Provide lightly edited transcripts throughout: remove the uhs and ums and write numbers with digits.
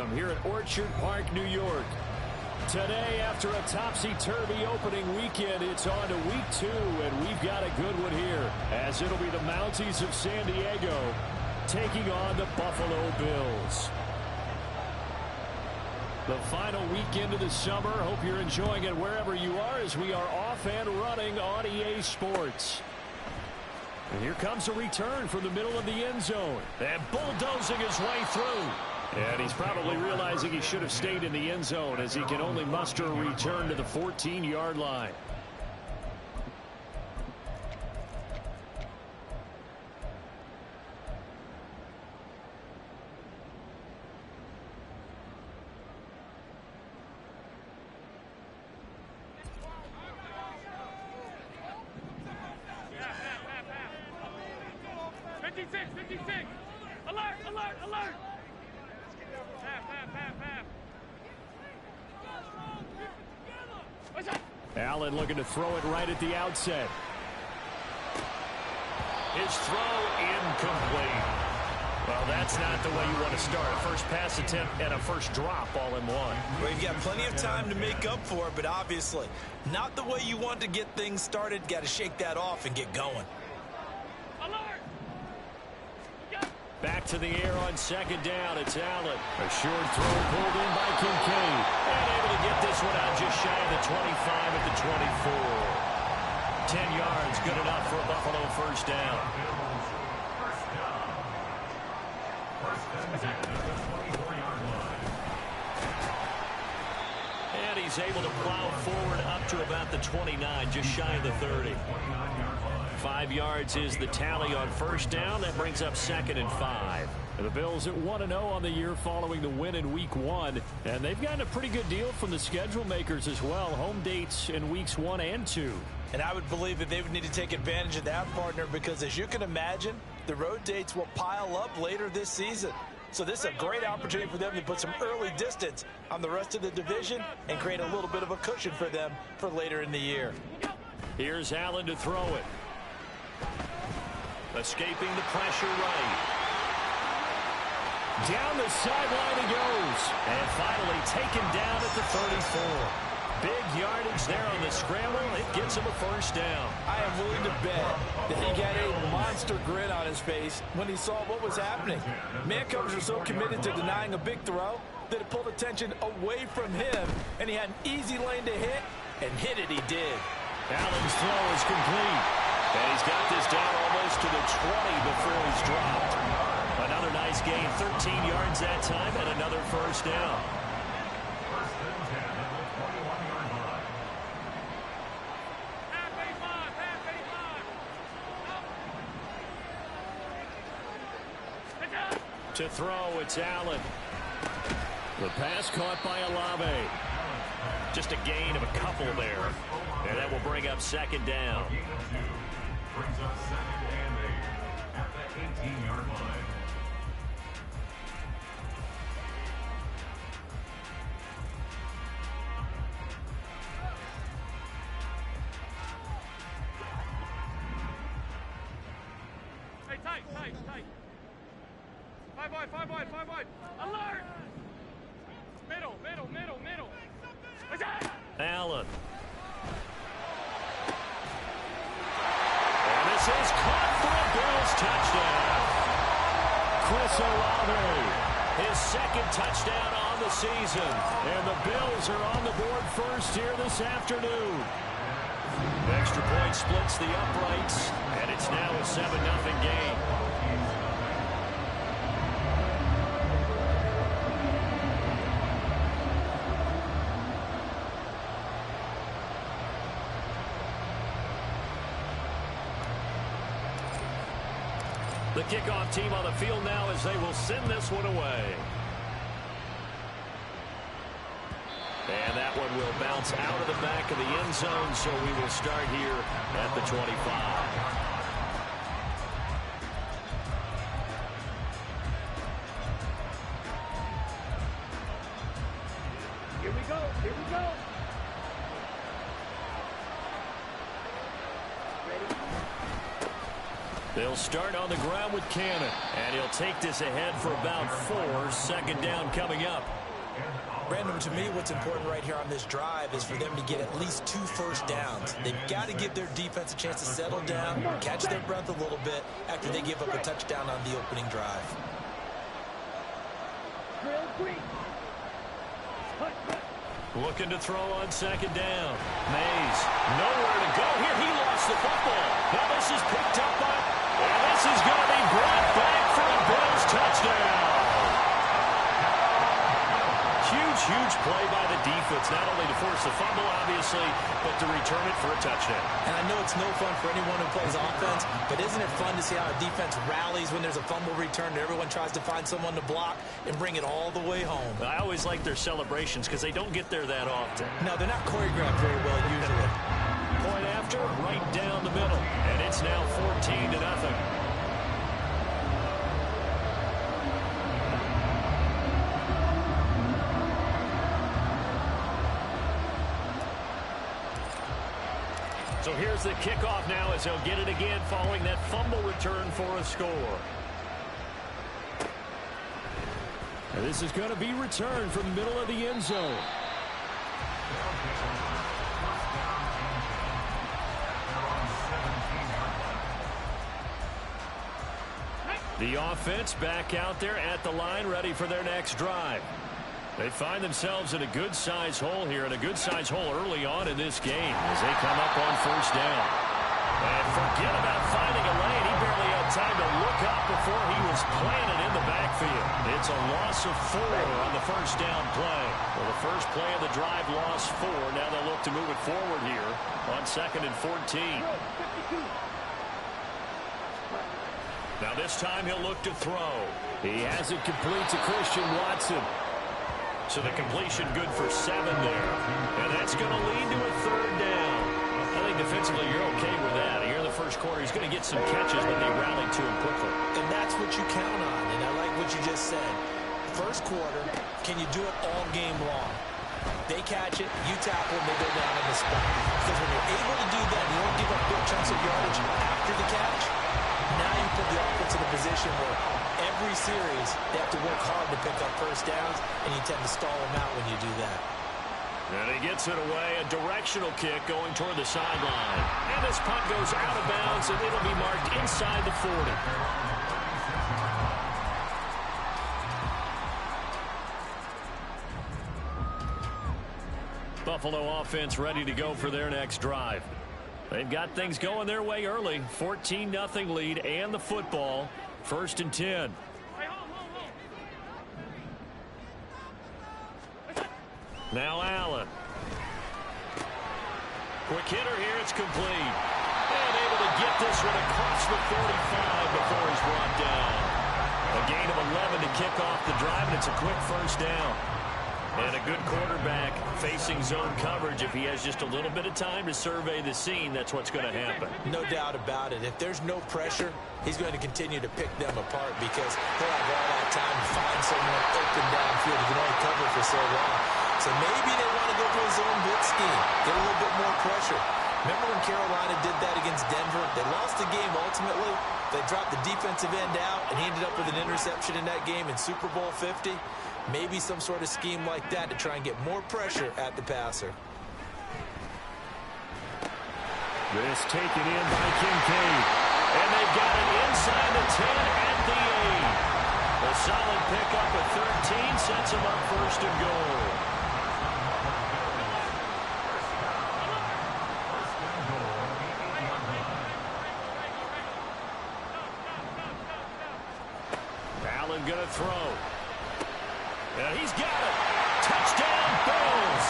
Stadium here at Orchard Park, New York. Today, after a topsy-turvy opening weekend, it's on to week 2, and we've got a good one here, as it'll be the Mounties of San Diego taking on the Buffalo Bills. The final weekend of the summer. Hope you're enjoying it wherever you are, as we are off and running on EA Sports. And here comes a return from the middle of the end zone, and bulldozing his way through. And he's probably realizing he should have stayed in the end zone, as he can only muster a return to the 14-yard line. Allen looking to throw it right at the outset. His throw incomplete. Well, that's not the way you want to start. A first pass attempt and a first drop all in one. Well, you've got plenty of time to make up for it, but obviously not the way you want to get things started. Got to shake that off and get going. Back to the air on second down. It's Allen. A short throw pulled in by Kincaid. And able to get this one out just shy of the 25 at the 24. 10 yards, good enough for a Buffalo first down. And he's able to plow forward up to about the 29, just shy of the 30. 5 yards is the tally on first down. That brings up 2nd and 5. The Bills at 1-0 on the year following the win in Week 1. And they've gotten a pretty good deal from the schedule makers as well. Home dates in Weeks 1 and 2. And I would believe that they would need to take advantage of that, partner, because as you can imagine, the road dates will pile up later this season. So this is a great opportunity for them to put some early distance on the rest of the division and create a little bit of a cushion for them for later in the year. Here's Allen to throw it. Escaping the pressure right. Down the sideline he goes. And finally taken down at the 34. Big yardage there on the scramble. It gets him a first down. I am willing to bet that he got a monster grin on his face when he saw what was happening. Man coverage was so committed to denying a big throw that it pulled attention away from him, and he had an easy lane to hit, and hit it he did. Allen's throw is complete. And he's got this down almost to the 20 before he's dropped. Another nice gain, 13 yards that time, and another first down. To throw, it's Allen. The pass caught by Olave. Just a gain of a couple there. And that will bring up 2nd down. Brings up 2nd and 8 at the 18-yard line. Hey, tight. 5 wide. Alert! Middle. Allen. Is caught for a Bills touchdown. Chris Olave, his 2nd touchdown on the season. And the Bills are on the board first here this afternoon. Extra point splits the uprights, and it's now a 7-0 game. The kickoff team on the field now as they will send this one away. And that one will bounce out of the back of the end zone, so we will start here at the 25. Here we go. They'll start on the ground with Cannon, and he'll take this ahead for about 4. Second down coming up. Brandon, to me, what's important right here on this drive is for them to get at least 2 first downs. They've got to give their defense a chance to settle down, catch their breath a little bit after they give up a touchdown on the opening drive. Looking to throw on second down. Mays, nowhere to go here. He lost the football. Now this is picked up by, and this is going to be brought back for a Bills touchdown. Huge play by the defense, not only to force the fumble, obviously, but to return it for a touchdown. And I know it's no fun for anyone who plays offense, but isn't it fun to see how a defense rallies when there's a fumble return and everyone tries to find someone to block and bring it all the way home? I always like their celebrations because they don't get there that often. No, they're not choreographed very well usually. Point after, right down the middle, and it's now 14-0. So here's the kickoff now as he'll get it again following that fumble return for a score. And this is going to be returned from the middle of the end zone. The offense back out there at the line, ready for their next drive. They find themselves in a good-sized hole here, and a good-sized hole early on in this game as they come up on first down. And forget about finding a lane. He barely had time to look up before he was planted in the backfield. It's a loss of 4 on the first down play. Well, the first play of the drive lost 4. Now they'll look to move it forward here on 2nd and 14. Now this time he'll look to throw. He has it complete to Christian Watson. So the completion good for 7 there. And that's going to lead to a 3rd down. I think defensively you're okay with that. Here in the first quarter, he's going to get some catches, but they rallied to him quickly. And that's what you count on. And I like what you just said. First quarter, can you do it all game long? They catch it, you tackle, and they go down on the spot. Because when you're able to do that, you don't give up big chunks of yardage after the catch. Now you put the offense in a position where every series they have to work hard to pick up first downs, and you tend to stall them out when you do that. And he gets it away, a directional kick going toward the sideline. And this punt goes out of bounds, and it'll be marked inside the 40. Buffalo offense ready to go for their next drive. They've got things going their way early. 14-0 lead and the football. 1st and 10. Now Allen. Quick hitter here. It's complete. And able to get this one across the 45 before he's brought down. A gain of 11 to kick off the drive, and it's a quick first down. And a good quarterback facing zone coverage. If he has just a little bit of time to survey the scene, that's what's going to happen. No doubt about it. If there's no pressure, he's going to continue to pick them apart because he'll have all that time to find someone open downfield. He can only cover for so long. So maybe they want to go to a zone blitz scheme, get a little bit more pressure. Remember when Carolina did that against Denver? They lost the game ultimately. They dropped the defensive end out, and he ended up with an interception in that game in Super Bowl 50. Maybe some sort of scheme like that to try and get more pressure at the passer. This taken in by Kincaid. And they've got it inside the 10 at the 8. A solid pickup at 13 sets him up 1st and goal. Allen going to throw. And he's got it. Touchdown, Bills.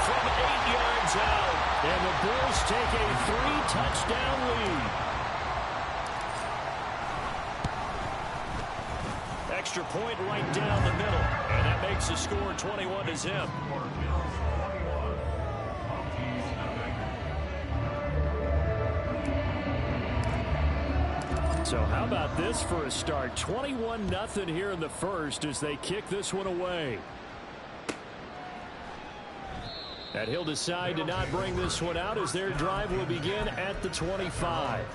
From 8 yards out. And the Bills take a 3-touchdown lead. Extra point right down the middle. And that makes the score 21-0. So how about this for a start? 21-0 here in the first as they kick this one away. And he'll decide to not bring this one out as their drive will begin at the 25.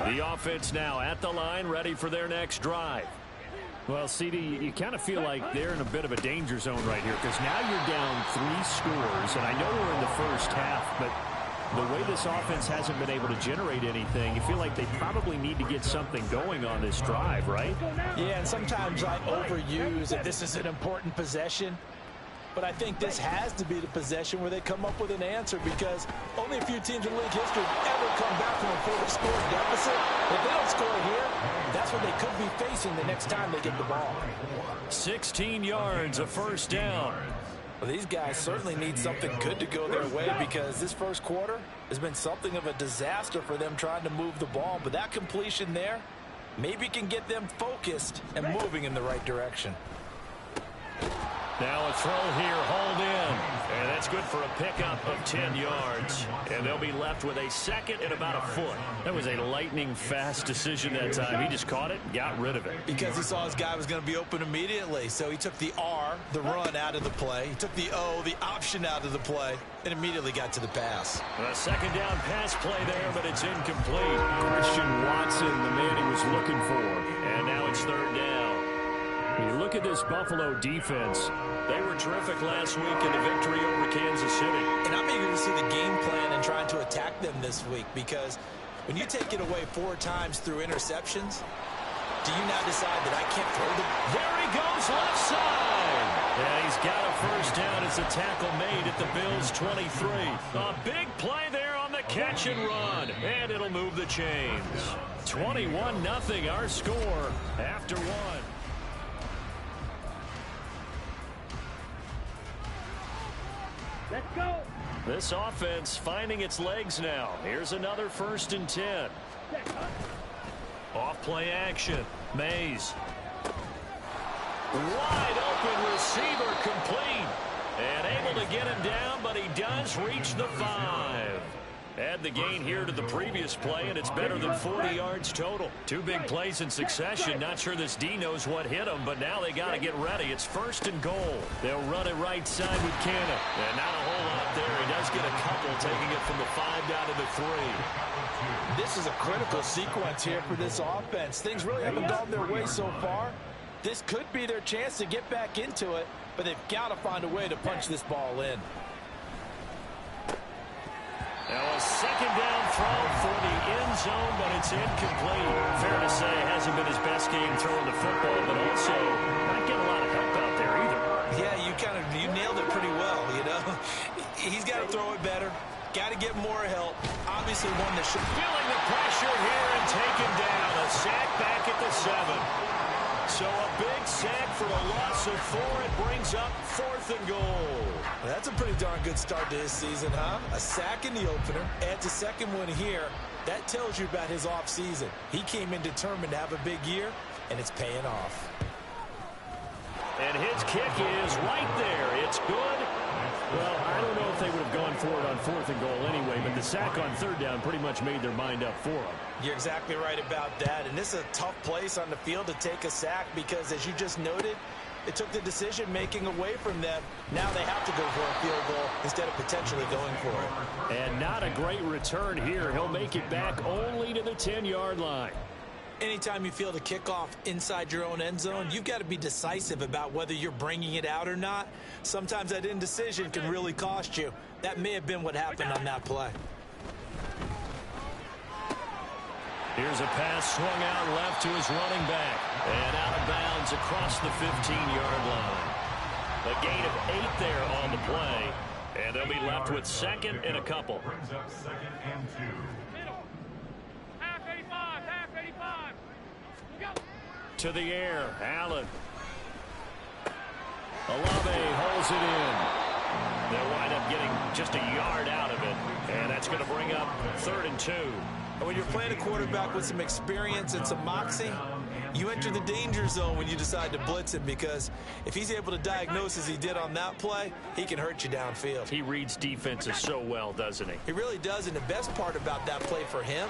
The offense now at the line, ready for their next drive. Well, CD, you kind of feel like they're in a bit of a danger zone right here because now you're down 3 scores, and I know we're in the first half, but the way this offense hasn't been able to generate anything, you feel like they probably need to get something going on this drive, right? Yeah, and sometimes I overuse that this is an important possession. But I think this has to be the possession where they come up with an answer because only a few teams in league history ever come back from a 4-score deficit. If they don't score here, that's what they could be facing the next time they get the ball. 16 yards, a first down. Well, these guys certainly need something good to go their way because this first quarter has been something of a disaster for them trying to move the ball. But that completion there maybe can get them focused and moving in the right direction. Now a throw here, hauled in. And that's good for a pickup of 10 yards. And they'll be left with a second and about a foot. That was a lightning-fast decision that time. He just caught it and got rid of it. Because he saw his guy was going to be open immediately. So he took the R, the run, out of the play. He took the O, the option, out of the play, and immediately got to the pass. A second down pass play there, but it's incomplete. Christian Watson, the man he was looking for. And now it's third down. When you look at this Buffalo defense, they were terrific last week in the victory over Kansas City. And I'm eager to see the game plan and trying to attack them this week because when you take it away 4 times through interceptions, do you now decide that I can't throw the... There he goes, left side. Yeah, he's got a first down. It's a tackle made at the Bills' 23. A big play there on the catch and run. And it'll move the chains. 21-0 our score after 1. Let's go. This offense finding its legs now. Here's another 1st and 10. Off play action. Mays. Wide open receiver complete. And able to get him down, but he does reach the 5. Add the gain here to the previous play, and it's better than 40 yards total. 2 big plays in succession. Not sure this D knows what hit him, but now they got to get ready. It's 1st and goal. They'll run it right side with Canna. And not a whole lot there. He does get a couple, taking it from the 5 down to the 3. This is a critical sequence here for this offense. Things really haven't gone their way so far. This could be their chance to get back into it, but they've got to find a way to punch this ball in. Now a second down throw for the end zone, but it's incomplete. Fair to say it hasn't been his best game throwing the football, but also not getting a lot of help out there either. Yeah, you nailed it pretty well, you know. He's got to throw it better. Got to get more help. Obviously one that should... Feeling the pressure here and taken down. A sack back at the 7. So a big sack for a loss of 4. It brings up 4th and goal. That's a pretty darn good start to his season, huh? A sack in the opener, adds a second one here. That tells you about his offseason. He came in determined to have a big year, and it's paying off. And his kick is right there. It's good. Well, I don't know if they would have gone for it on 4th and goal anyway, but the sack on 3rd down pretty much made their mind up for him. You're exactly right about that. And this is a tough place on the field to take a sack because, as you just noted, it took the decision-making away from them. Now they have to go for a field goal instead of potentially going for it. And not a great return here. He'll make it back only to the 10-yard line. Anytime you feel the kickoff inside your own end zone, you've got to be decisive about whether you're bringing it out or not. Sometimes that indecision can really cost you. That may have been what happened on that play. Here's a pass swung out left to his running back. And out of bounds across the 15-yard line. A gain of 8 there on the play. And they'll be left with 2nd and a couple. Brings up 2nd and 2. Half 85, half 85. Go. To the air, Allen. Olave holds it in. They'll wind up getting just a yard out of it. And that's going to bring up 3rd and 2. When you're playing a quarterback with some experience and some moxie, you enter the danger zone when you decide to blitz him because if he's able to diagnose as he did on that play, he can hurt you downfield. He reads defenses so well, doesn't he? He really does, and the best part about that play for him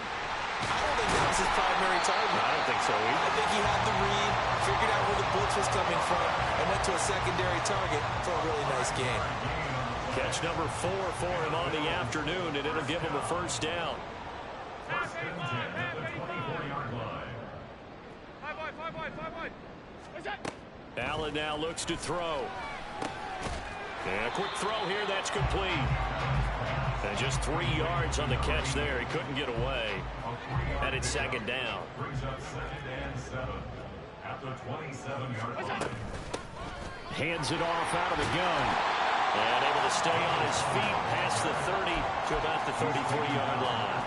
I don't think that was his primary target. I don't think so either. I think he had the read, figured out where the blitz was coming from, and went to a secondary target for a really nice gain. Catch number 4 for him on the afternoon, and it'll give him a first down. First and 10 at the 24-yard line. Allen now looks to throw. And a quick throw here, that's complete. And just 3 yards on the catch there. He couldn't get away. And it's second down. Brings up 2nd and 7 at the 27-yard line. Hands it off out of the gun. And able to stay on his feet past the 30 to about the 33-yard line.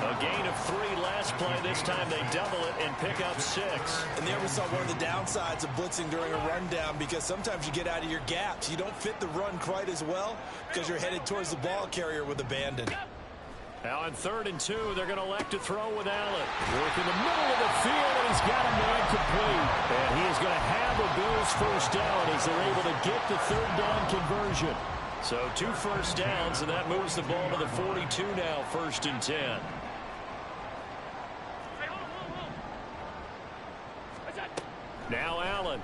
A gain of 3 last play. This time they double it and pick up 6. And there we saw one of the downsides of blitzing during a rundown, because sometimes you get out of your gaps. You don't fit the run quite as well because you're headed towards the ball carrier with abandon. Now on 3rd and 2, they're going to elect to throw with Allen. Work in the middle of the field, and he's got a man complete. And he is going to have a Bills first down as they're able to get the 3rd down conversion. So 2 first downs, and that moves the ball to the 42 now, 1st and 10. Now Allen.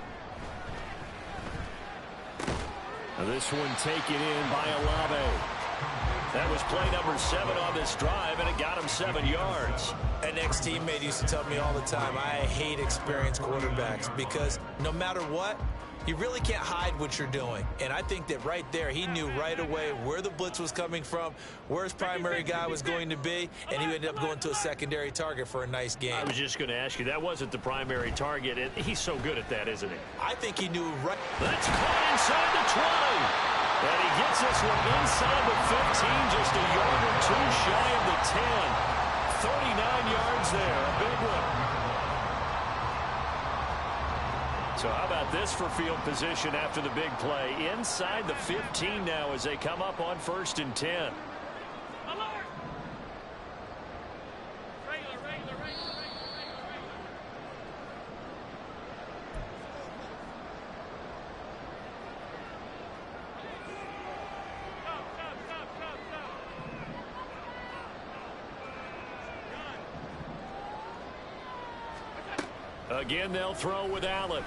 Now this one taken in by Olave. That was play number 7 on this drive, and it got him 7 yards. An ex-teammate used to tell me all the time, I hate experienced quarterbacks, because no matter what, you really can't hide what you're doing. And I think that right there, he knew right away where the blitz was coming from, where his primary guy was going to be, and he ended up going to a secondary target for a nice game. I was just going to ask you, that wasn't the primary target. He's so good at that, isn't he? I think he knew right. That's caught inside the 20. And he gets this one inside the 15, just a yard or 2 shy of the 10. 39 yards there, a big one. So how about this for field position after the big play? Inside the 15 now as they come up on 1st and 10. Again, they'll throw with Allen.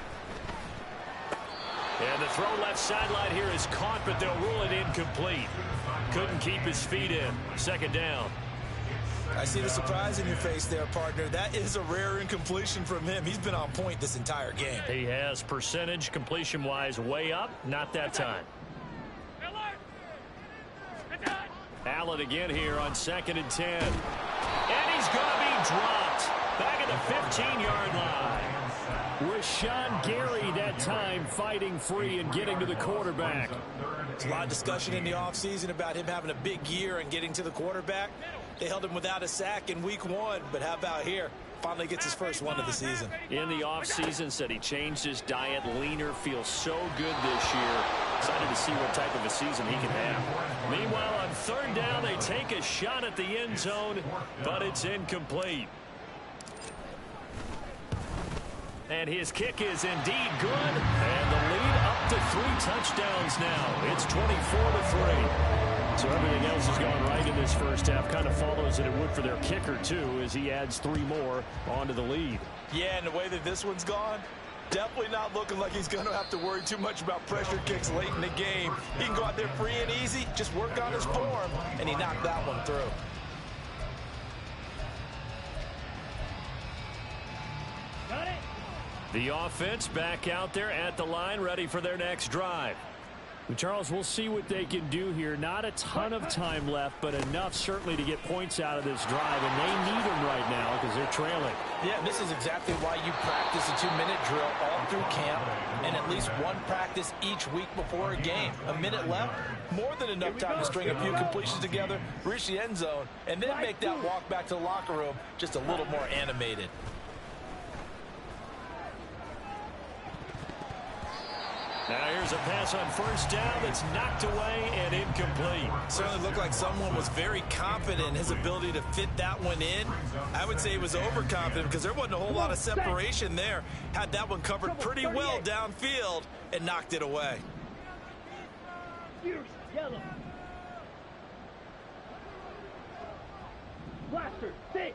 And the throw left sideline here is caught, but they'll rule it incomplete. Couldn't keep his feet in. 2nd down. I see the surprise in your face there, partner. That is a rare incompletion from him. He's been on point this entire game. He has percentage completion-wise way up. Not that time. Allen again here on 2nd and 10. And he's going to be dropped. Back at the 15-yard line. Rashawn Gary that time fighting free and getting to the quarterback. There's a lot of discussion in the offseason about him having a big year and getting to the quarterback. They held him without a sack in week 1, but how about here? Finally gets his first one of the season. In the offseason, said he changed his diet, leaner, feels so good this year. Excited to see what type of a season he can have. Meanwhile, on 3rd down, they take a shot at the end zone, but it's incomplete. And his kick is indeed good. And the lead up to 3 touchdowns now. It's 24-3. So everything else has gone right in this first half. Kind of follows that it would for their kicker, too, as he adds 3 more onto the lead. Yeah, and the way that this one's gone, definitely not looking like he's going to have to worry too much about pressure kicks late in the game. He can go out there free and easy, just work on his form, and he knocked that one through. The offense back out there at the line, ready for their next drive. Charles, we'll see what they can do here. Not a ton of time left, but enough certainly to get points out of this drive, and they need them right now because they're trailing. Yeah, this is exactly why you practice a 2-minute drill all through camp and at least one practice each week before a game. A minute left, more than enough time to string a few completions together, reach the end zone, and then make that walk back to the locker room just a little more animated. Now here's a pass on 1st down that's knocked away and incomplete. Certainly looked like someone was very confident in his ability to fit that one in. I would say he was overconfident because there wasn't a whole lot of separation there. Had that one covered pretty well downfield and knocked it away. Yellow. Blaster, 6.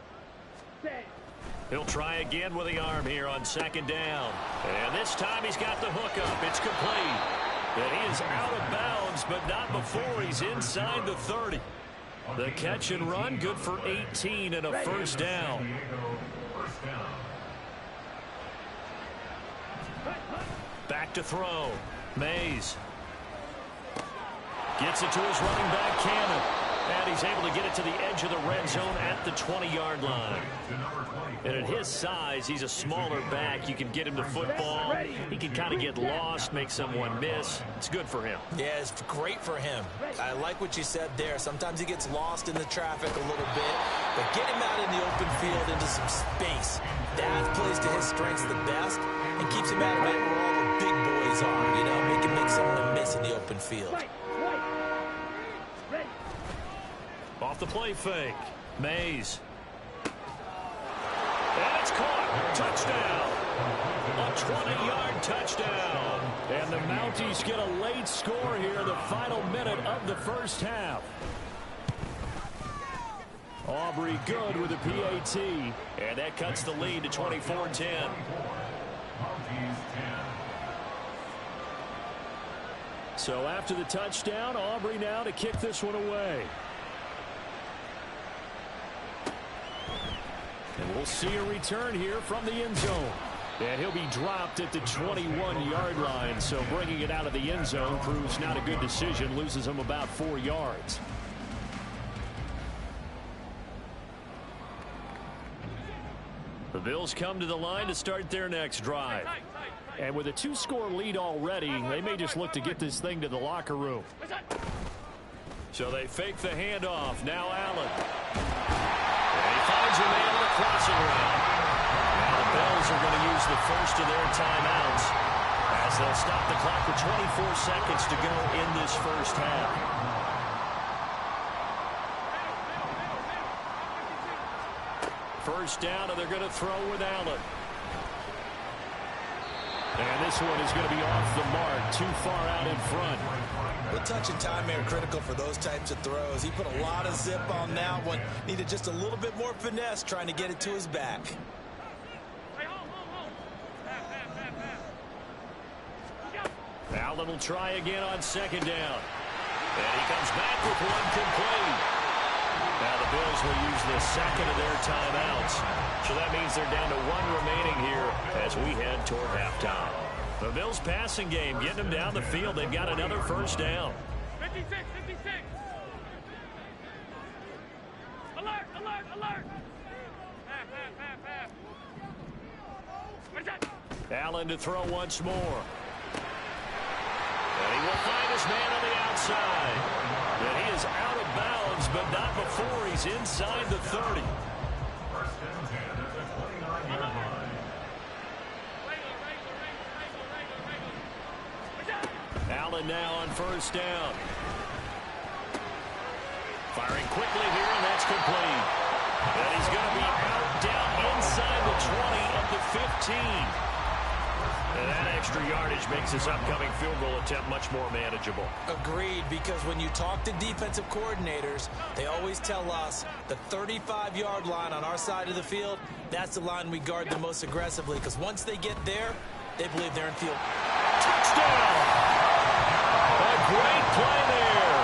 He'll try again with the arm here on second down. And this time he's got the hook up. It's complete. And he is out of bounds, but not before he's inside the 30. The catch and run, good for 18 and a first down. Back to throw. Mays. Gets it to his running back, Cannon. And he's able to get it to the edge of the red zone at the 20-yard line. And at his size, he's a smaller back. You can get him the football. He can kind of get lost, make someone miss. It's good for him. Yeah, it's great for him. I like what you said there. Sometimes he gets lost in the traffic a little bit, but get him out in the open field into some space. That plays to his strengths the best and keeps him out of it where all the big boys are, you know, make someone miss in the open field. Off the play fake. Mays. And it's caught. Touchdown. A 20-yard touchdown. And the Mounties get a late score here, the final minute of the first half. Aubrey good with a PAT. And that cuts the lead to 24-10. So after the touchdown, Aubrey now to kick this one away. And we'll see a return here from the end zone. And he'll be dropped at the 21-yard line. So bringing it out of the end zone proves not a good decision. Loses him about 4 yards. The Bills come to the line to start their next drive. And with a 2-score lead already, they may just look to get this thing to the locker room. So they fake the handoff. Now Allen. Finds a man on the crossing route. Now the Bills are going to use the first of their timeouts as they'll stop the clock with 24 seconds to go in this first half. First down, and they're going to throw with Allen. And this one is going to be off the mark, too far out in front. The touch and time are critical for those types of throws. He put a lot of zip on that one. Needed just a little bit more finesse trying to get it to his back. Allen will try again on second down. And he comes back with one complete. Now the Bills will use the second of their timeouts. So that means they're down to 1 remaining here as we head toward halftime. The Bills passing game, getting them down the field. They've got another first down. 56, 56. Alert, alert, alert. Allen to throw once more. And he will find his man on the outside. And he is out of bounds, but not before he's inside the 30. Allen now on first down. Firing quickly here, and that's complete. And he's going to be out down inside the 20 of the 15. And that extra yardage makes this upcoming field goal attempt much more manageable. Agreed, because when you talk to defensive coordinators, they always tell us the 35-yard line on our side of the field, that's the line we guard the most aggressively, because once they get there, they believe they're in field. Touchdown! A great play there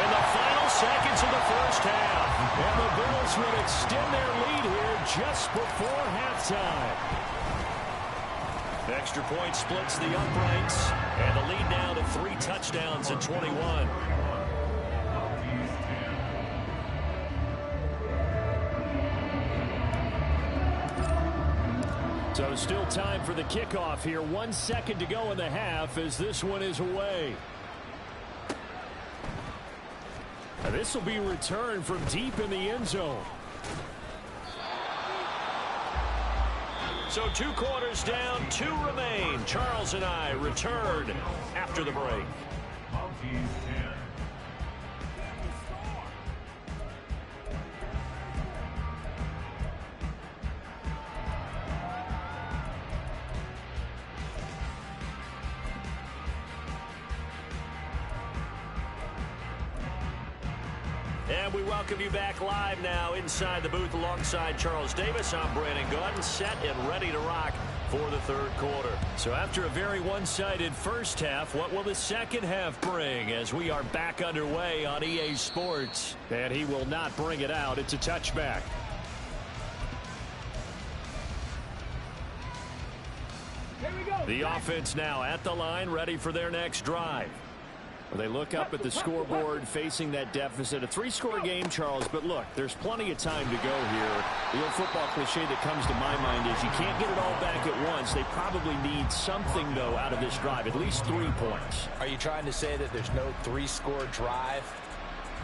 in the final seconds of the first half. And the Bills would extend their lead here just before halftime. Extra point splits the uprights, and the lead now to 3 touchdowns at 21. So still time for the kickoff here. 1 second to go in the half as this one is away. And this will be returned from deep in the end zone. So 2 quarters down, 2 remain. Charles and I return after the break. And we welcome you back live now inside the booth alongside Charles Davis. I'm Brandon Gaudin, set and ready to rock for the third quarter. So after a very one-sided first half, what will the second half bring as we are back underway on EA Sports? And he will not bring it out. It's a touchback. The offense now at the line, ready for their next drive. Well, they look up at the scoreboard facing that deficit. A three-score game, Charles, but look, there's plenty of time to go here. The old football cliche that comes to my mind is you can't get it all back at once. They probably need something, though, out of this drive, at least 3 points. Are you trying to say that there's no three-score drive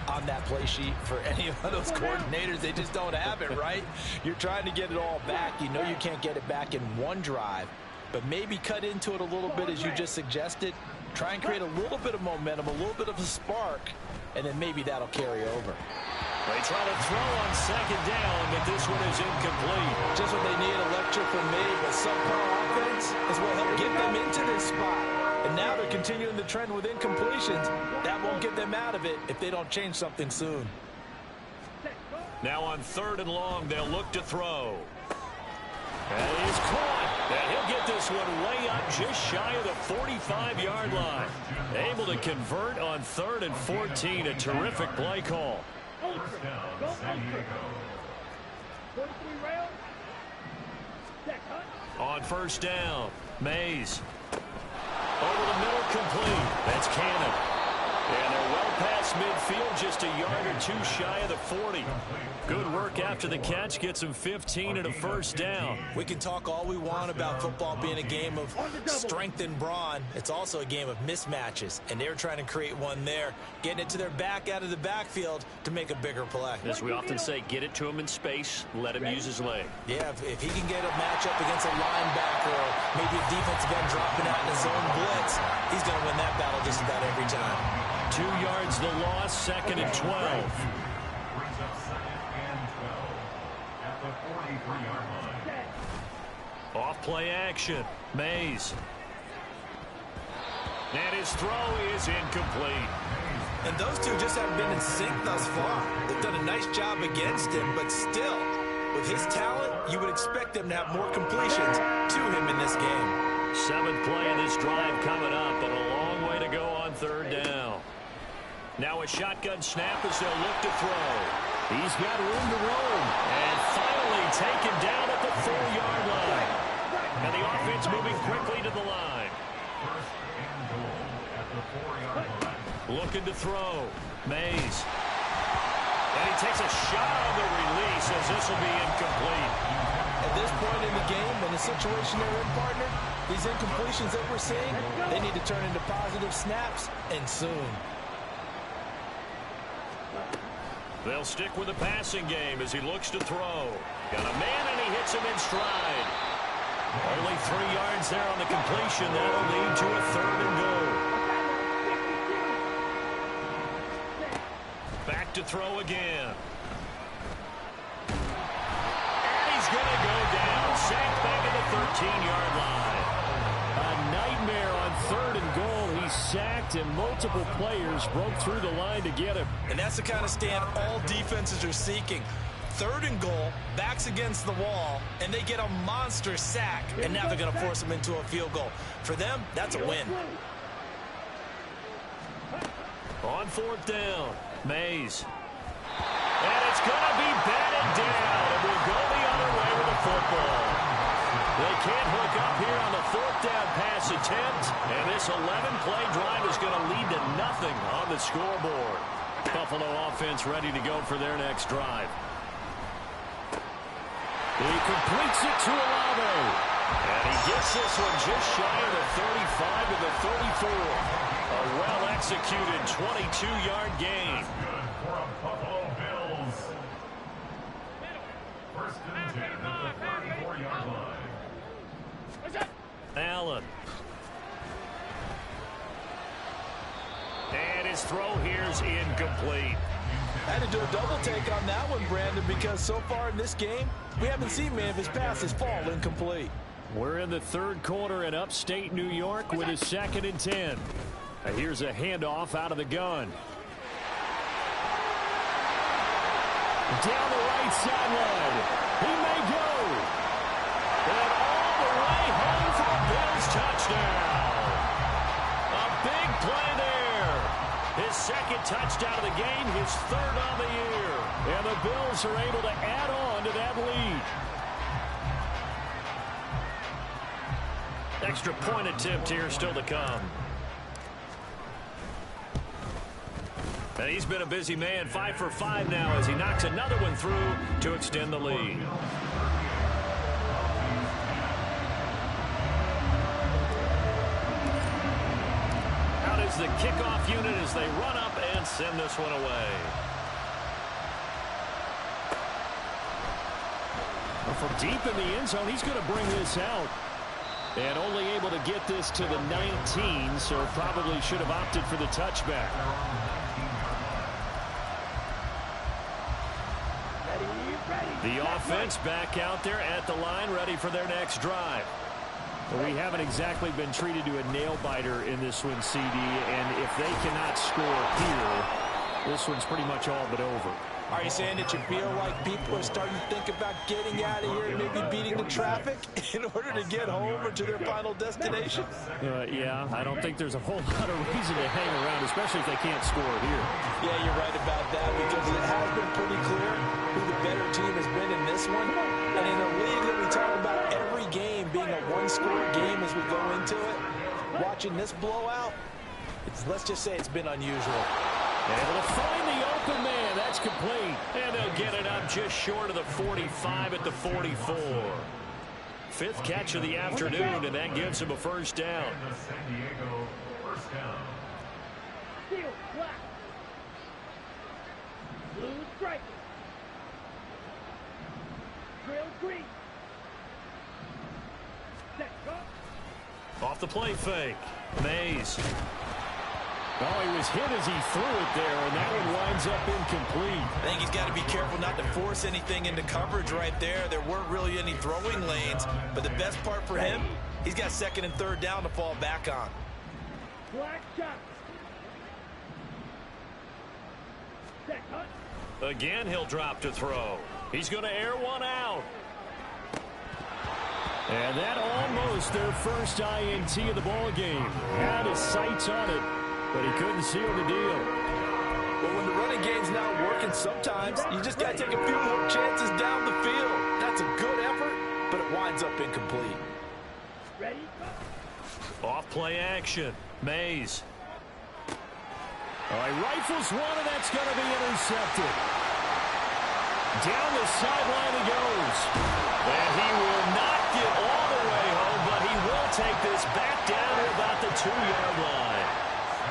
on that play sheet for any of those coordinators? They just don't have it, right? You're trying to get it all back. You know you can't get it back in one drive, but maybe cut into it a little bit as you just suggested. Try and create a little bit of momentum, a little bit of a spark, and then maybe that'll carry over. They try to throw on second down, but this one is incomplete. Just what they need, a lecture from me, but subpar offense is what helped get them into this spot. And now they're continuing the trend with incompletions. That won't get them out of it if they don't change something soon. Now on 3rd and long, they'll look to throw. And he's caught. And he'll get this one way up just shy of the 45-yard line. Able to convert on 3rd and 14. A terrific play call. First down, San Diego. On first down, Mays. Over the middle, complete. That's Cannon. And they're well past midfield, just a yard or two shy of the 40. Good work after the catch, gets him 15 and a first down. We can talk all we want about football being a game of strength and brawn. It's also a game of mismatches, and they're trying to create one there, getting it to their back out of the backfield to make a bigger play. As we often say, get it to him in space, let him use his leg. Yeah, if he can get a matchup against a linebacker or maybe a defensive end dropping out in a zone blitz, he's going to win that battle just about every time. 2 yards the loss, 2nd and 12. Brings up 2nd and 12 at the 43-yard line. Off play action, Mays. And his throw is incomplete. And those two just haven't been in sync thus far. They've done a nice job against him, but still, with his talent, you would expect them to have more completions to him in this game. 7th play of this drive coming up, but a long way to go on 3rd down. Now a shotgun snap as they'll look to throw. He's got room to roam. And finally taken down at the 4-yard line. And the offense moving quickly to the line. First and goal at the 4-yard line. Looking to throw. Mays. And he takes a shot on the release as this will be incomplete. At this point in the game, in the situation they're in, partner, these incompletions that we're seeing, they need to turn into positive snaps, and soon. They'll stick with the passing game as he looks to throw. Got a man, and he hits him in stride. Only 3 yards there on the completion. That'll lead to a 3rd and goal. Back to throw again. And he's going to go down. Sacked back at the 13-yard line. A nightmare on 3rd and goal. He's sacked, and multiple players broke through the line to get him. And that's the kind of stand all defenses are seeking. 3rd and goal, backs against the wall, and they get a monster sack, and now they're going to force them into a field goal. For them, that's a win. On 4th down, Mays. And it's going to be batted down, and we'll go the other way with the football. They can't hook up here on the 4th down pass attempt, and this 11-play drive is going to lead to nothing on the scoreboard. Buffalo offense ready to go for their next drive. He completes it to Olave, and he gets this one just shy of the 35 to the 34. A well-executed 22-yard gain. Good for a Buffalo Bills. First and 10 at the 34-yard line. Allen. And his throw here's incomplete. Had to do a double take on that one, Brandon, because so far in this game, we haven't seen many of his passes fall incomplete. We're in the 3rd quarter in upstate New York with a 2nd and 10. Here's a handoff out of the gun. Down the right sideline. He may go. And all the way home for a Bills touchdown. A big play there. His second touchdown of the game, his third on the year. And the Bills are able to add on to that lead. Extra point attempt here still to come. And he's been a busy man, 5 for 5 now as he knocks another one through to extend the lead. Out is the kickoff unit as they run up and send this one away. Well, from deep in the end zone, he's going to bring this out. And only able to get this to the 19, so probably should have opted for the touchback. The offense back out there at the line, ready for their next drive. Well, we haven't exactly been treated to a nail-biter in this one, CD, and if they cannot score here, this one's pretty much all but over. Are you saying that you feel like people are starting to think about getting out of here and maybe beating the traffic in order to get home or to their final destination? Yeah, I don't think there's a whole lot of reason to hang around, especially if they can't score here. Yeah, you're right about that because it has been pretty clear who the better team has been in this one. And in a league that we talk about every game being a one-score game as we go into it, watching this blowout, let's just say it's been unusual. Able to find the open man. That's complete. And they'll get it up just short of the 45 at the 44. Fifth catch of the afternoon, and that gives him a first down. San Diego first down. Steel, black. Blue stripe. Trail green. Set, go. Off the play fake. Mays. Oh, he was hit as he threw it there, and that one winds up incomplete. I think he's got to be careful not to force anything into coverage right there. There weren't really any throwing lanes, but the best part for him, he's got second and third down to fall back on. Black shot. Set, cut. Again, he'll drop to throw. He's going to air one out. And that almost their first INT of the ball game. Had his sights on it, but he couldn't seal the deal. Well, when the running game's not working, sometimes you just got to take a few more chances down the field. That's a good effort, but it winds up incomplete. Ready, go. Off play action. Mays. Oh, he rifles one, and that's going to be intercepted. Down the sideline he goes. And he will not get all the way home, but he will take this back down to about the 2-yard line.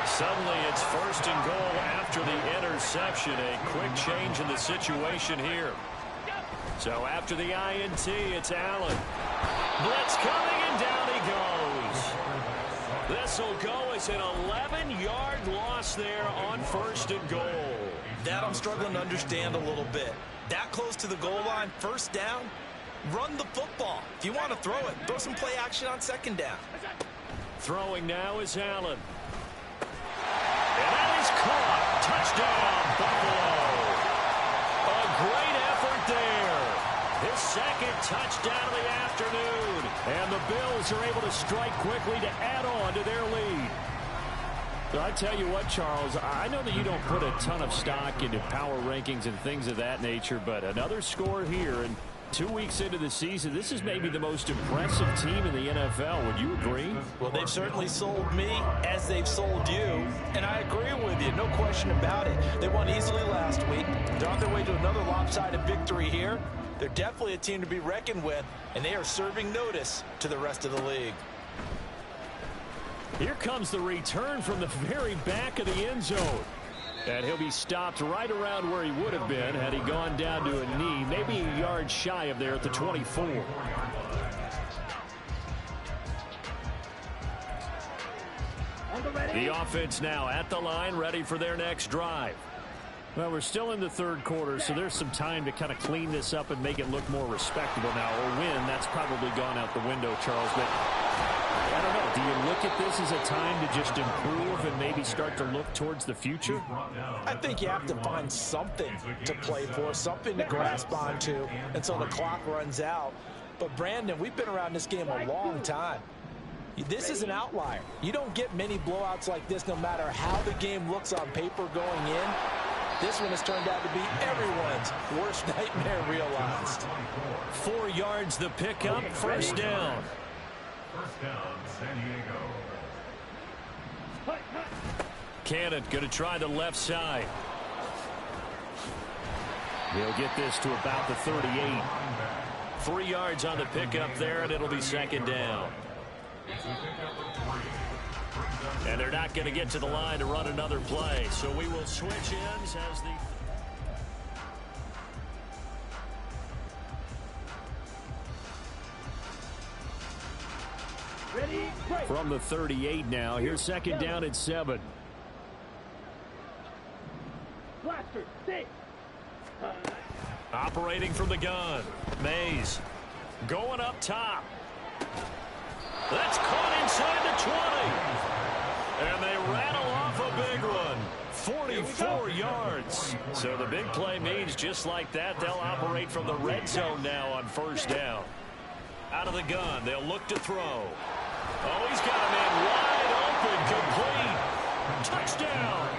Suddenly it's first and goal after the interception. A quick change in the situation here. So after the INT, it's Allen. Blitz coming, and down he goes. This will go as an 11-yard loss there on first and goal. That I'm struggling to understand a little bit. That close to the goal line, first down, run the football. If you want to throw it, throw some play action on second down. Throwing now is Allen. And that is caught. Touchdown, Buffalo. A great effort there. His second touchdown of the afternoon. And the Bills are able to strike quickly to add on to their lead. So I tell you what, Charles, I know that you don't put a ton of stock into power rankings and things of that nature, but another score here, and 2 weeks into the season, this is maybe the most impressive team in the NFL. Would you agree? Well, they've certainly sold me as they've sold you, and I agree with you, no question about it. They won easily last week. They're on their way to another lopsided victory here. They're definitely a team to be reckoned with, and they are serving notice to the rest of the league. Here comes the return from the very back of the end zone. And he'll be stopped right around where he would have been had he gone down to a knee, maybe a yard shy of there at the 24. The offense now at the line, ready for their next drive. Well, we're still in the third quarter, so there's some time to kind of clean this up and make it look more respectable now. Or win, that's probably gone out the window, Charles. But I don't know. Do you look at this as a time to just improve and maybe start to look towards the future? I think you have to find something to play for, something to grasp onto until the clock runs out. But, Brandon, we've been around this game a long time. This is an outlier. You don't get many blowouts like this no matter how the game looks on paper going in. This one has turned out to be everyone's worst nightmare realized. 4 yards the pickup, first down. First down, San Diego. Cannon going to try the left side. He'll get this to about the 38. 3 yards on the pickup there, and it'll be second down. And they're not going to get to the line to run another play, so we will switch ends as the... Ready, break. From the 38 now, here's second down at 7. Blaster, stay. Operating from the gun. Mays going up top. That's caught inside the 20. And they rattle off a big one. 44 yards. So the big play means just like that, they'll operate from the red zone now on first down. Out of the gun, they'll look to throw. Oh, he's got a man wide open, complete. Touchdown.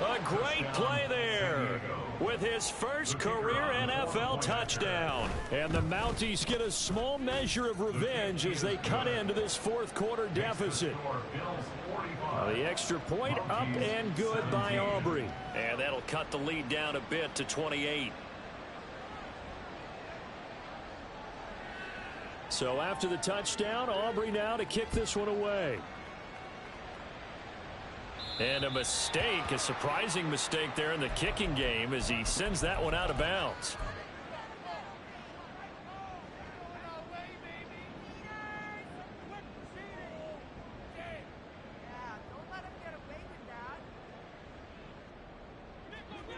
A great play there with his first career NFL touchdown. And the Mounties get a small measure of revenge as they cut into this fourth quarter deficit. The extra point up and good by Aubrey. And that'll cut the lead down a bit to 28. So after the touchdown, Aubrey now to kick this one away. And a mistake, a surprising mistake there in the kicking game as he sends that one out of bounds.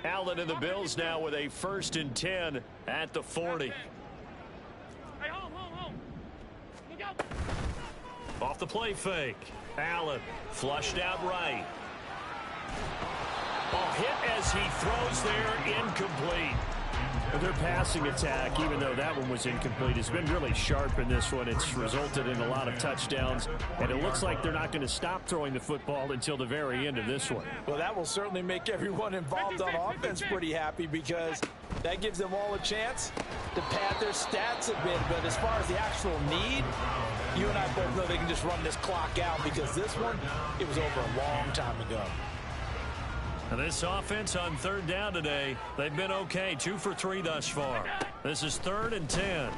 Allen and the Bills now with a 1st and 10 at the 40. Off the play fake. Allen flushed out right. Ball hit as he throws there, incomplete. Their passing attack, even though that one was incomplete, has been really sharp in this one. It's resulted in a lot of touchdowns, and it looks like they're not going to stop throwing the football until the very end of this one. Well, that will certainly make everyone involved on offense pretty happy because that gives them all a chance to pad their stats a bit. But as far as the actual need, you and I both know they can just run this clock out because this one, it was over a long time ago. And this offense on 3rd down today, they've been okay. 2 for 3 thus far. This is 3rd and 10.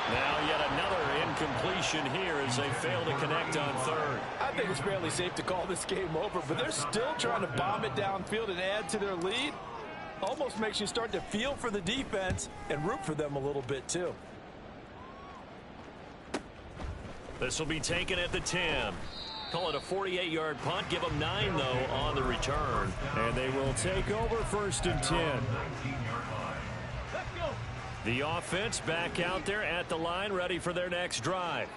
Now yet another incompletion here as they fail to connect on 3rd. I think it's fairly safe to call this game over, but they're still trying to bomb it downfield and add to their lead. Almost makes you start to feel for the defense and root for them a little bit too. This will be taken at the 10. Call it a 48-yard punt. Give them 9, though, on the return. And they will take over 1st and 10. The offense back out there at the line, ready for their next drive.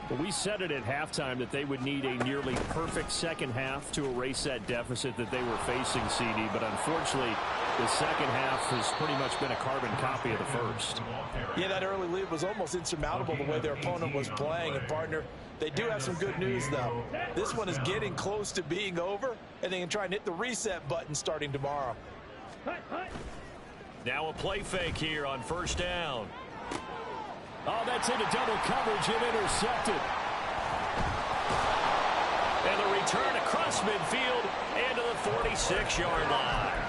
Well, we said it at halftime that they would need a nearly perfect second half to erase that deficit that they were facing, CD. But unfortunately, the second half has pretty much been a carbon copy of the first. Yeah, that early lead was almost insurmountable the way their opponent was playing. And, partner, they do have some good news, though. This one is getting close to being over, and they can try and hit the reset button starting tomorrow. Now a play fake here on 1st down. Oh, that's into double coverage and intercepted. And the return across midfield and to the 46-yard line.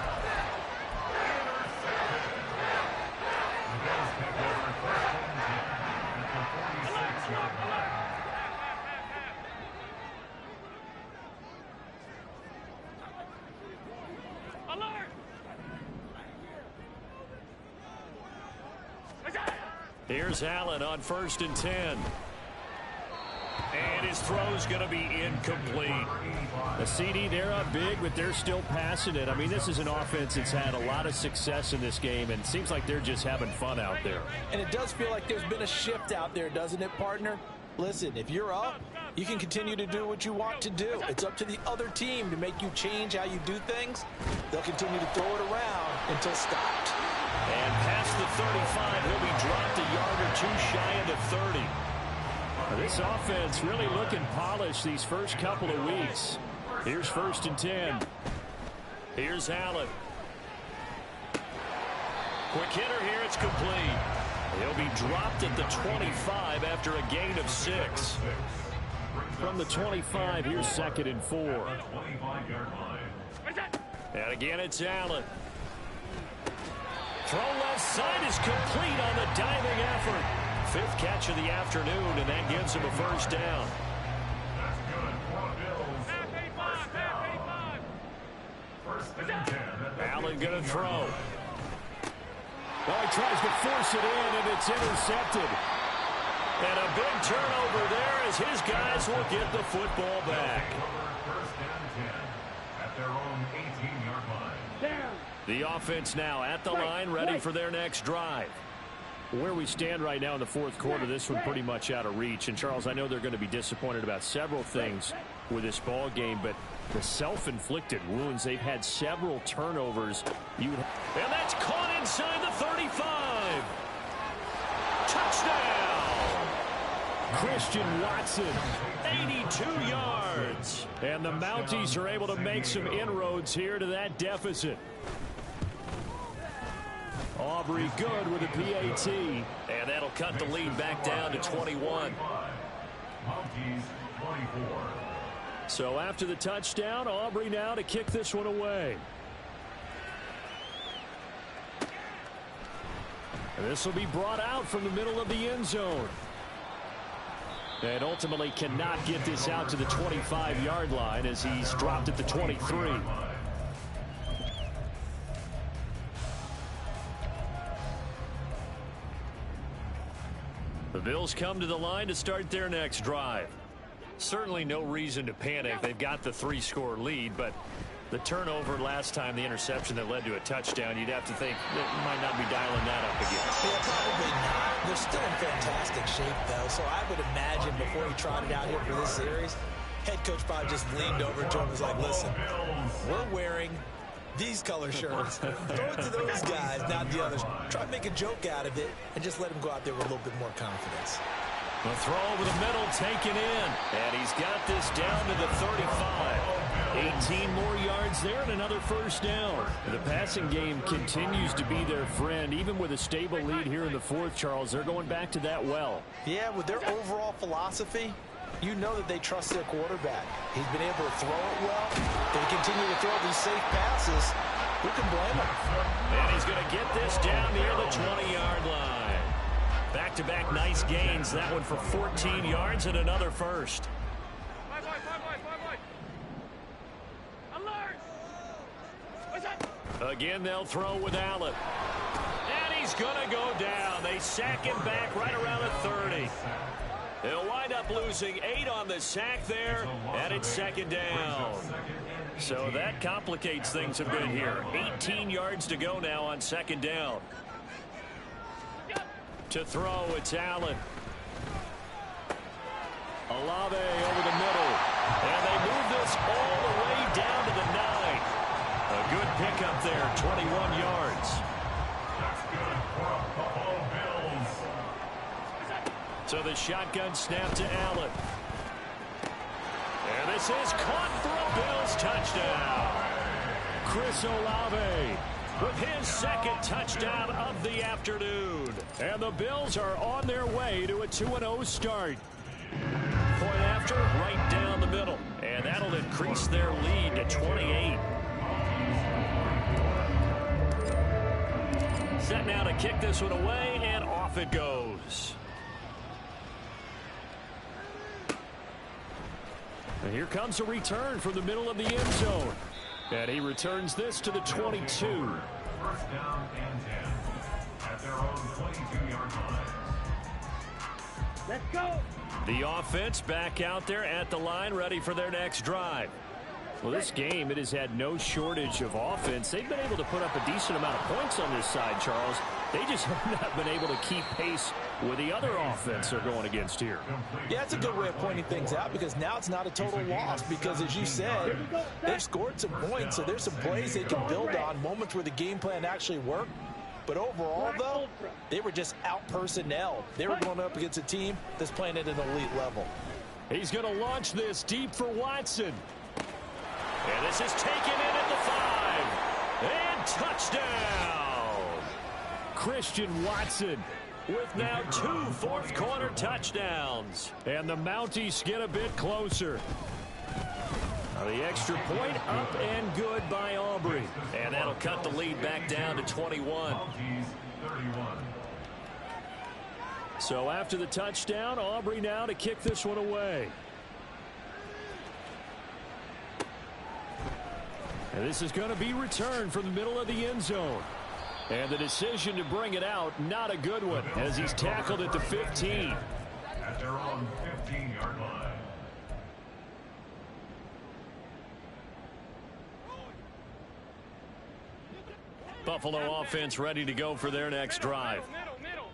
Here's Allen on 1st and 10. And his throw's going to be incomplete. The CD, they're up big, but they're still passing it. I mean, this is an offense that's had a lot of success in this game, and it seems like they're just having fun out there. And it does feel like there's been a shift out there, doesn't it, partner? Listen, if you're up, you can continue to do what you want to do. It's up to the other team to make you change how you do things. They'll continue to throw it around until stopped. And past the 35, he'll be dropped a yard or two shy of the 30. This offense really looking polished these first couple of weeks. Here's 1st and 10. Here's Allen. Quick hitter here, it's complete. He'll be dropped at the 25 after a gain of 6. From the 25, here's 2nd and 4. And again, it's Allen. Throw left side is complete on the diving effort. 5th catch of the afternoon, and that gives him a 1st down. Allen going to throw. Well, he tries to force it in, and it's intercepted. And a big turnover there as his guys will get the football back. At their own 18-yard line. The offense now at the line, ready for their next drive. Where we stand right now in the 4th quarter, this one pretty much out of reach. And, Charles, I know they're going to be disappointed about several things with this ball game, but the self-inflicted wounds, they've had several turnovers. And that's caught inside the 35. Touchdown! Christian Watson, 82 yards. And the Mounties are able to make some inroads here to that deficit. Aubrey good with a PAT. And that'll cut the lead back down to 21. Mounties 24. So after the touchdown, Aubrey now to kick this one away. And this will be brought out from the middle of the end zone. And ultimately cannot get this out to the 25-yard line as he's dropped at the 23. The Bills come to the line to start their next drive. Certainly no reason to panic. They've got the 3-score lead, but the turnover last time, the interception that led to a touchdown, you'd have to think that might not be dialing that up again. Yeah, probably not. They're still in fantastic shape, though, so I would imagine before he trotted out here for this series, head coach probably just leaned over to him and was like, listen, we're wearing these color shirts. Throw it to those guys, not the others. Try to make a joke out of it and just let him go out there with a little bit more confidence. The throw over the middle, taken in. And he's got this down to the 35. 18 more yards there and another 1st down. The passing game continues to be their friend. Even with a stable lead here in the 4th, Charles, they're going back to that well. Yeah, with their overall philosophy, you know that they trust their quarterback. He's been able to throw it well. They continue to throw these safe passes. Who can blame him? And he's going to get this down near the 20-yard line. Back-to-back nice gains. That one for 14 yards and another 1st. Again, they'll throw with Allen. And he's going to go down. They sack him back right around the 30. They'll wind up losing 8 on the sack there, and it's 2nd down. So that complicates things a bit here. 18 yards to go now on 2nd down. To throw, it's Allen. Olave over the middle. And they move this all the way down to the 9. A good pickup there, 21 yards. That's good for a Buffalo Bills. So the shotgun snap to Allen. And this is caught for a Bills touchdown. Chris Olave with his 2nd touchdown of the afternoon. And the Bills are on their way to a 2-0 start. Point after, right down the middle. And that'll increase their lead to 28. Set now to kick this one away, and off it goes. And here comes a return from the middle of the end zone. And he returns this to the 22. 1st down and 10. At their own 22-yard line. Let's go. The offense back out there at the line, ready for their next drive. Well, this game, it has had no shortage of offense. They've been able to put up a decent amount of points on this side, Charles. They just have not been able to keep pace with the other offense they're going against here. Yeah, it's a good way of pointing things out because now it's not a total loss because, as you said, they've scored some points, so there's some plays they can build on, moments where the game plan actually worked. But overall, though, they were just out-personnel. They were going up against a team that's playing at an elite level. He's going to launch this deep for Watson. And this is taken in at the 5. And touchdown! Christian Watson with now 2 fourth-quarter touchdowns. And the Mounties get a bit closer. Now the extra point up and good by Aubrey. And that'll cut the lead back down to 21. So after the touchdown, Aubrey now to kick this one away. And this is going to be returned from the middle of the end zone. And the decision to bring it out, not a good one, as he's tackled at the 15. At their own 15-yard line. Buffalo offense ready to go for their next drive.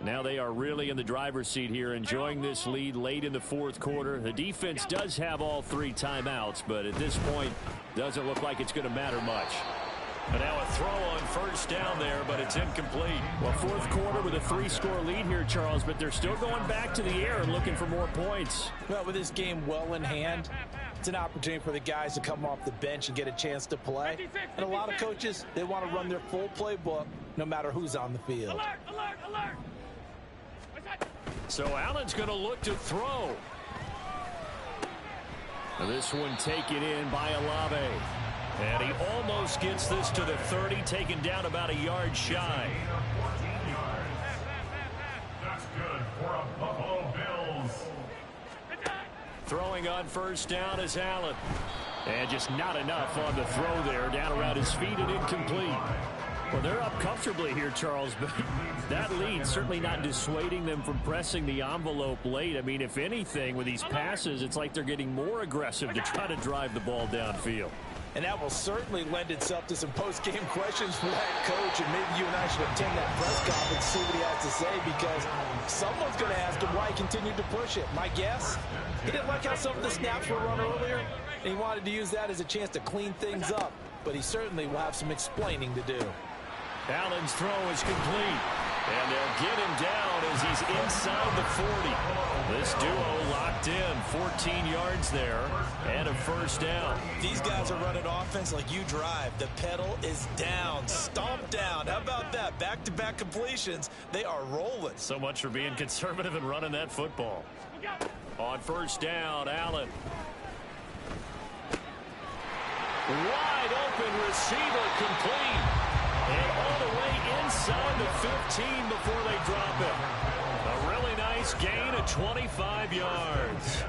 Now they are really in the driver's seat here, enjoying this lead late in the fourth quarter. The defense does have all 3 timeouts, but at this point, doesn't look like it's going to matter much. And now a throw on first down there, but it's incomplete. Well, fourth quarter with a 3-score lead here, Charles, but they're still going back to the air and looking for more points. Well, with this game well in hand, it's an opportunity for the guys to come off the bench and get a chance to play. And a lot of coaches, they want to run their full playbook no matter who's on the field. Alert, alert, alert. So Allen's going to look to throw. This one taken in by Olave. And he almost gets this to the 30, taken down about a yard shy. That's good for a Buffalo Bills. Throwing on first down is Allen. And just not enough on the throw there, down around his feet and incomplete. Well, they're up comfortably here, Charles, but that lead certainly not dissuading them from pressing the envelope late. I mean, if anything, with these passes, it's like they're getting more aggressive to try to drive the ball downfield. And that will certainly lend itself to some post-game questions for that coach, and maybe you and I should attend that press conference, see what he has to say, because someone's going to ask him why he continued to push it. My guess, he didn't like how some of the snaps were run earlier, and he wanted to use that as a chance to clean things up, but he certainly will have some explaining to do. Allen's throw is complete. And they'll get him down as he's inside the 40. This duo locked in, 14 yards there, and a first down. These guys are running offense like you drive. The pedal is down, stomped down. How about that? Back-to-back completions. They are rolling. So much for being conservative and running that football. On first down, Allen. Wide open receiver complete. And all the way inside the 15 before they drop it. A really nice gain of 25 yards.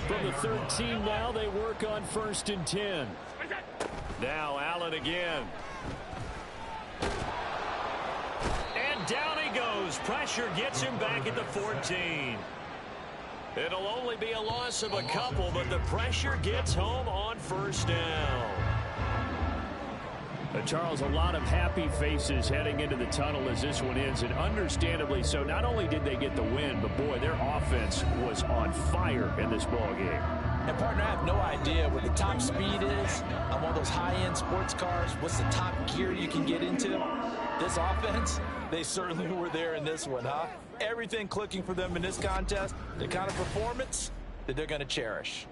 From the 13 now, they work on first and 10. Now Allen again. And down he goes. Pressure gets him back at the 14. It'll only be a loss of a couple, but the pressure gets home on first down. Charles, a lot of happy faces heading into the tunnel as this one ends, and understandably so. Not only did they get the win, but boy, their offense was on fire in this ball game. And partner, I have no idea what the top speed is on one of those high-end sports cars. What's the top gear you can get into? This offense, they certainly were there in this one, huh? Everything clicking for them in this contest, the kind of performance that they're going to cherish.